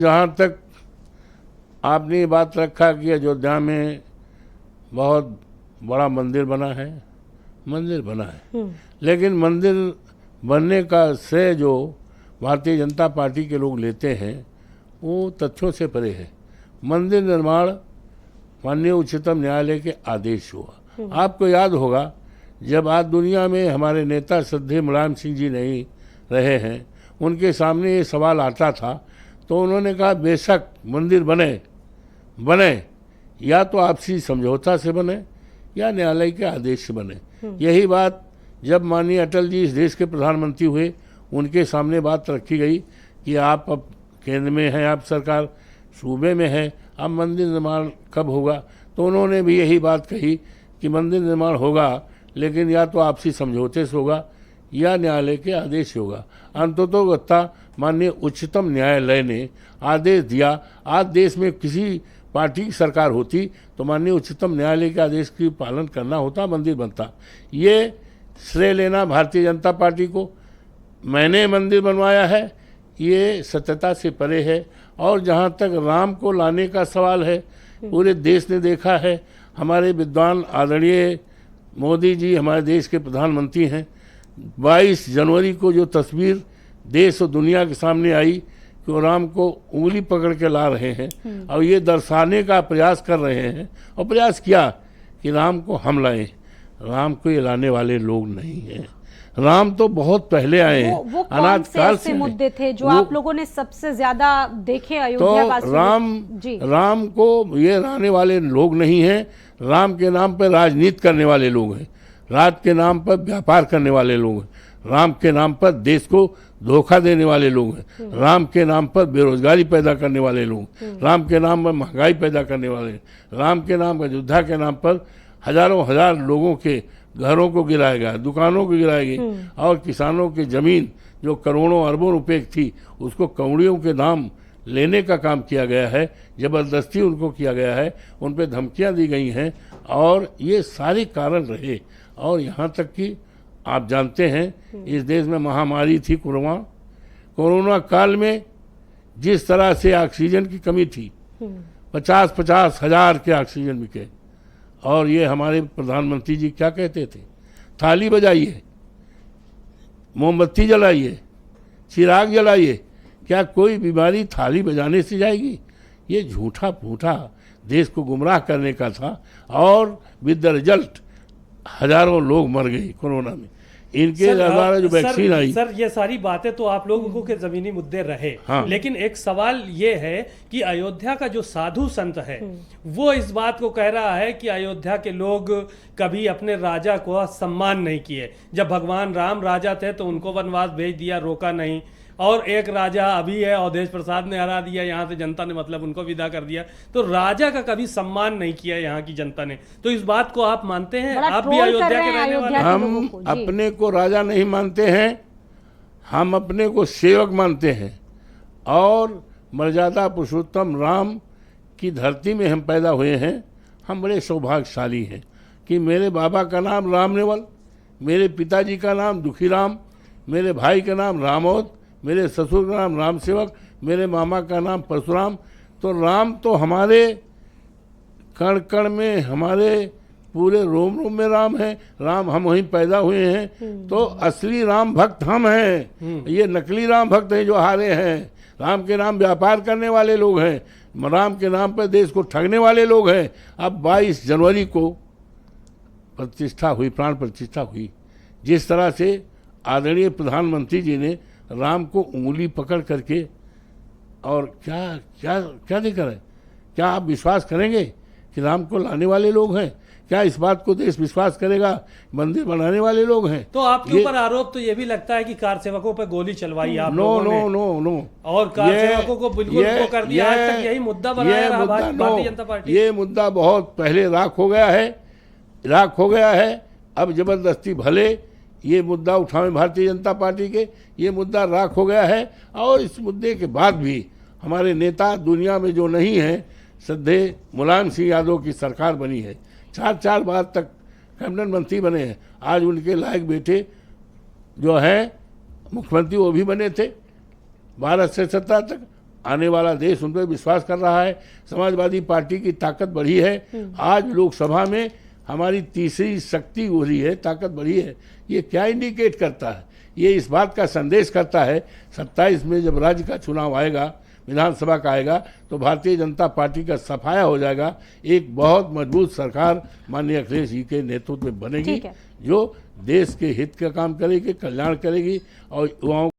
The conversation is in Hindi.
जहाँ तक आपने ये बात रखा कि अयोध्या में बहुत बड़ा मंदिर बना है, मंदिर बना है, लेकिन मंदिर बनने का श्रेय जो भारतीय जनता पार्टी के लोग लेते हैं वो तथ्यों से परे है। मंदिर निर्माण माननीय उच्चतम न्यायालय के आदेश हुआ। आपको याद होगा जब आज दुनिया में हमारे नेता श्रद्धेय मुलायम सिंह जी नहीं रहे हैं, उनके सामने ये सवाल आता था तो उन्होंने कहा बेशक मंदिर बने या तो आपसी समझौता से बने या न्यायालय के आदेश से बने। यही बात जब माननीय अटल जी इस देश के प्रधानमंत्री हुए, उनके सामने बात रखी गई कि आप अब केंद्र में हैं, आप सरकार सूबे में है, अब मंदिर निर्माण कब होगा, तो उन्होंने भी यही बात कही कि मंदिर निर्माण होगा लेकिन या तो आपसी समझौते से होगा या न्यायालय के आदेश से होगा। अंततोगत्ता माननीय उच्चतम न्यायालय ने आदेश दिया। आज देश में किसी पार्टी की सरकार होती तो माननीय उच्चतम न्यायालय के आदेश की पालन करना होता, मंदिर बनता। ये श्रेय लेना भारतीय जनता पार्टी को, मैंने मंदिर बनवाया है, ये सत्यता से परे है। और जहाँ तक राम को लाने का सवाल है, पूरे देश ने देखा है, हमारे विद्वान आदरणीय मोदी जी हमारे देश के प्रधानमंत्री हैं। 22 जनवरी को जो तस्वीर देश और दुनिया के सामने आई कि वो राम को उंगली पकड़ के ला रहे हैं और ये दर्शाने का प्रयास कर रहे हैं, और प्रयास किया कि राम को हम लाएं। राम को ये लाने वाले लोग नहीं हैं। राम तो बहुत पहले आए हैं, वो अनाद काल से मुद्दे थे जो आप लोगों ने सबसे ज्यादा देखे अयोध्या तो राम को ये लाने वाले लोग नहीं हैं। राम के नाम पर राजनीति करने वाले लोग हैं, राज के नाम पर व्यापार करने वाले लोग हैं, राम के नाम पर देश को धोखा देने वाले लोग हैं, राम के नाम पर बेरोजगारी पैदा करने वाले लोग, राम के नाम पर महंगाई पैदा करने वाले, राम के नाम पर, अयोध्या के नाम पर हजारों हजार लोगों के घरों को गिराया गया, दुकानों को गिराई गई, और किसानों की जमीन जो करोड़ों अरबों रुपए की थी उसको कौड़ियों के दाम लेने का काम किया गया है, ज़बरदस्ती उनको किया गया है, उन पर धमकियां दी गई हैं, और ये सारे कारण रहे। और यहाँ तक कि आप जानते हैं इस देश में महामारी थी कोरोना काल में जिस तरह से ऑक्सीजन की कमी थी, 50-50 हजार के ऑक्सीजन बिके, और ये हमारे प्रधानमंत्री जी क्या कहते थे, थाली बजाइए, मोमबत्ती जलाइए, चिराग जलाइए, क्या कोई बीमारी थाली बजाने से जाएगी? ये झूठा फूठा देश को गुमराह करने का था, और विद द रिजल्ट हजारों लोग मर गए कोरोना में। इनके द्वारा जो वैक्सीन आई। सर ये सारी बातें तो आप लोगों के जमीनी मुद्दे रहे, हाँ। लेकिन एक सवाल ये है कि अयोध्या का जो साधु संत है वो इस बात को कह रहा है कि अयोध्या के लोग कभी अपने राजा को सम्मान नहीं किए। जब भगवान राम राजा थे तो उनको वनवास भेज दिया, रोका नहीं, और एक राजा अभी है अवधेश प्रसाद ने हरा दिया, यहाँ से जनता ने मतलब उनको विदा कर दिया। तो राजा का कभी सम्मान नहीं किया यहाँ की जनता ने। तो इस बात को आप मानते हैं? आप भी अयोध्या के रहने वाले? हम अपने को राजा नहीं मानते हैं, हम अपने को सेवक मानते हैं, और मर्यादा पुरुषोत्तम राम की धरती में हम पैदा हुए हैं। हम बड़े सौभाग्यशाली हैं कि मेरे बाबा का नाम राम नेवल, मेरे पिताजी का नाम दुखीराम, मेरे भाई का नाम रामोद, मेरे ससुर का नाम राम सेवक, मेरे मामा का नाम परशुराम। तो राम तो हमारे कण कण में, हमारे पूरे रोम रोम में राम है। राम हम वहीं पैदा हुए हैं, तो असली राम भक्त हम हैं। ये नकली राम भक्त हैं जो हारे हैं। राम के नाम व्यापार करने वाले लोग हैं, राम के नाम पर देश को ठगने वाले लोग हैं। अब 22 जनवरी को प्रतिष्ठा हुई, प्राण प्रतिष्ठा हुई, जिस तरह से आदरणीय प्रधानमंत्री जी ने राम को उंगली पकड़ करके, और क्या क्या क्या देकर है, क्या आप विश्वास करेंगे कि राम को लाने वाले लोग हैं? क्या इस बात को देश विश्वास करेगा मंदिर बनाने वाले लोग हैं? तो आपके ऊपर आरोप तो ये भी लगता है कि कार सेवकों पर गोली चलवाई आप लोगों ने। नो, और कार सेवकों को बिल्कुल वो कर दिया। आज तक यही मुद्दा बनाया रहा भारतीय जनता पार्टी। ये मुद्दा बहुत पहले राख हो गया है। अब जबरदस्ती भले ये मुद्दा उठावे भारतीय जनता पार्टी के, ये मुद्दा राख हो गया है। और इस मुद्दे के बाद भी हमारे नेता दुनिया में जो नहीं है, श्रद्धेय मुलायम सिंह यादव की सरकार बनी है, 4 बार तक कैबिनेट मंत्री बने हैं। आज उनके लायक बेटे जो हैं मुख्यमंत्री वो भी बने थे 12 से 17 तक, आने वाला देश उन पर विश्वास कर रहा है। समाजवादी पार्टी की ताकत बढ़ी है। आज लोकसभा में हमारी तीसरी शक्ति हो रही है, ताकत बढ़ी है। ये क्या इंडिकेट करता है? ये इस बात का संदेश करता है 27 में जब राज्य का चुनाव आएगा, विधानसभा का आएगा, तो भारतीय जनता पार्टी का सफाया हो जाएगा। एक बहुत मजबूत सरकार माननीय अखिलेश जी के नेतृत्व में बनेगी, जो देश के हित का काम करेगी, कल्याण करेगी और युवाओं